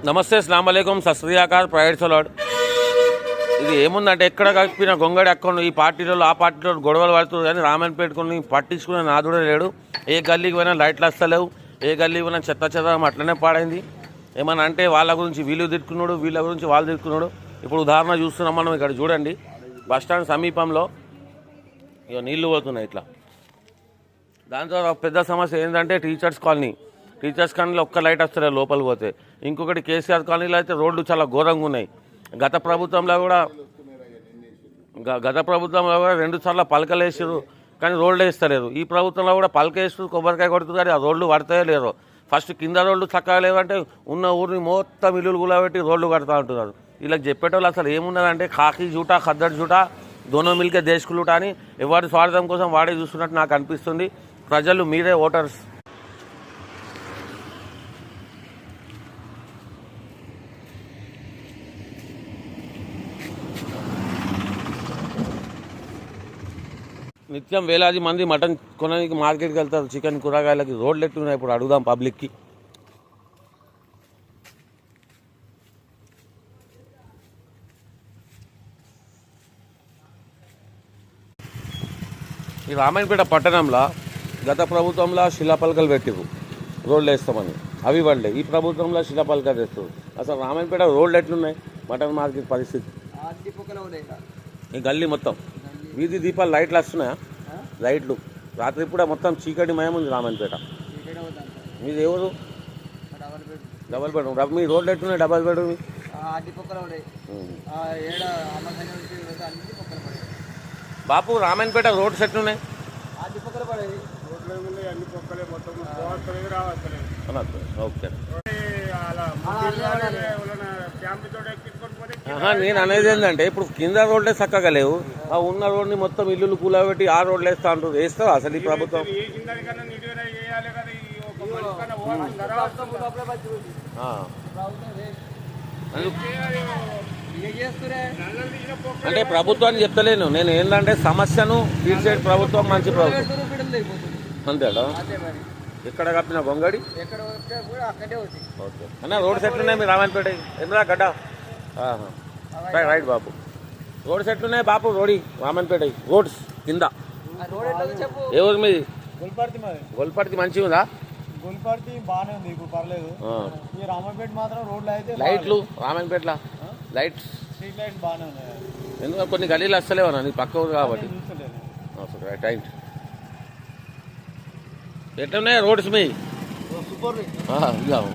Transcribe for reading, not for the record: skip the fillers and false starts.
నమస్తే అస్సలాము అలైకుం సస్రియాకార్ private salad. ఇది ఏముందంటే ఎక్కడ కలిపిన గొంగడి అక్కడ ఈ పార్టీలో ఆ పార్టీలో గొడవలు పడుతుంది కానీ రామన్ పెట్టుకుని పట్టించుకునే నాదుడే లేడు. ఏ గల్లీకి పోయినా లైట్లు వస్తలేవు, ఏ గల్లీకి పోయినా చెత్త చెత్త అట్లనే పాడైంది. ఏమన్నా అంటే వాళ్ళ గురించి వీళ్ళు తిట్టుకున్నాడు, వీళ్ళ గురించి వాళ్ళు తిట్టుకున్నాడు. ఇప్పుడు ఉదాహరణ చూస్తున్నాం మనం, ఇక్కడ చూడండి బస్టాండ్ సమీపంలో ఇక నీళ్లు పోతున్నాయి ఇట్లా. దాంతో పెద్ద సమస్య ఏంటంటే టీచర్స్ కాలనీలో ఒక్క లైట్ వస్తలేదు లోపలికి పోతే. ఇంకొకటి కేసీఆర్ కాలనీలో అయితే రోడ్లు చాలా ఘోరంగా ఉన్నాయి. గత ప్రభుత్వంలో కూడా 2 సార్లు పలకలు వేసారు కానీ రోడ్లు వేస్తలేరు. ఈ ప్రభుత్వంలో కూడా పలక వేస్తూ కొబ్బరికాయ కొడుతుంది కానీ ఆ రోడ్లు పడతాయో లేరో. ఫస్ట్ కింద రోడ్లు చక్కగా లేవంటే ఉన్న ఊరిని మొత్తం ఇల్లులు కూలబెట్టి రోడ్లు కడతా ఉంటున్నారు. వీళ్ళకి చెప్పేటోళ్ళు అసలు ఏమున్నదంటే ఖాకీ జూటా ఖద్దర్ జూటా దోనో మిల్కే దేశకులుటా అని ఎవరి స్వార్థం కోసం వాడే చూస్తున్నట్టు నాకు అనిపిస్తుంది. ప్రజలు మీరే ఓటర్స్. నిత్యం వేలాది మంది మటన్ కొనడానికి మార్కెట్కి వెళ్తారు. చికెన్ కూరగాయలకి రోడ్లు ఎట్టున్నాయి. ఇప్పుడు అడుగుదాం పబ్లిక్కి. ఈ రామాయణపేట పట్టణంలో గత ప్రభుత్వంలో శిలాపలకలు పెట్టిరు రోడ్లు వేస్తామని, అవి పడలే. ఈ ప్రభుత్వంలో శిలాపలకలు వేస్తారు. అసలు రామాయణపేట రోడ్లు ఎట్లున్నాయి, మటన్ మార్కెట్ పరిస్థితి, ఈ గల్లీ మొత్తం వీధి దీపాలు లైట్లు వస్తున్నాయా? లైట్లు రాత్రి కూడా మొత్తం చీకటి మయం ఉంది రామాయణపేట. మీది ఎవరు? Double bedroom. మీ రోడ్లు ఎట్లున్నాయి? Double bedroom. Bapu Ramayanpet roads ఎట్లున్నాయి? ఓకే. నేను అనేది ఏంటంటే ఇప్పుడు కింద రోడ్లే చక్కగా లేవు, ఆ ఉన్న రోడ్ని మొత్తం ఇల్లులు కూలబెట్టి ఆ రోడ్లు వేస్తా అంటారు. వేస్తావా అసలు ఈ ప్రభుత్వం? అంటే ప్రభుత్వాన్ని చెప్తలేను నేను, ఏంటంటే సమస్యను తీర్చే ప్రభుత్వం మంచి ప్రభుత్వం అంతేడా? ఎక్కడ కప్పిన గొంగడి ఓకే అన్న. రోడ్స్ ఎట్లున్నాయి మీ రామాయణపేట? ఎందుకు గడ్డ రైట్ బాబు. రోడ్స్ ఎట్లున్నాయి బాపు? రోడి రామాయణపేట రోడ్స్ కింద ఏ ఊరు మీది? గొల్పర్తి మంచిగా ఉందా? గొల్పర్తి బాగానే ఉంది, ఇప్పుడు పర్లేదు. ఈ రామాయణపేట మాత్రం రోడ్లు అయితే లైట్లు రామాయణపేటలో లైట్స్ స్ట్రీట్ లైట్ బాగానే ఉన్నాయి. ఎందుకంటే కొన్ని గలీలు వస్తలేవన్నా నీ పక్క ఊరు కాబట్టి. రైట్. ఎట్లున్నాయి రోడ్స్ మీ? సూపర్.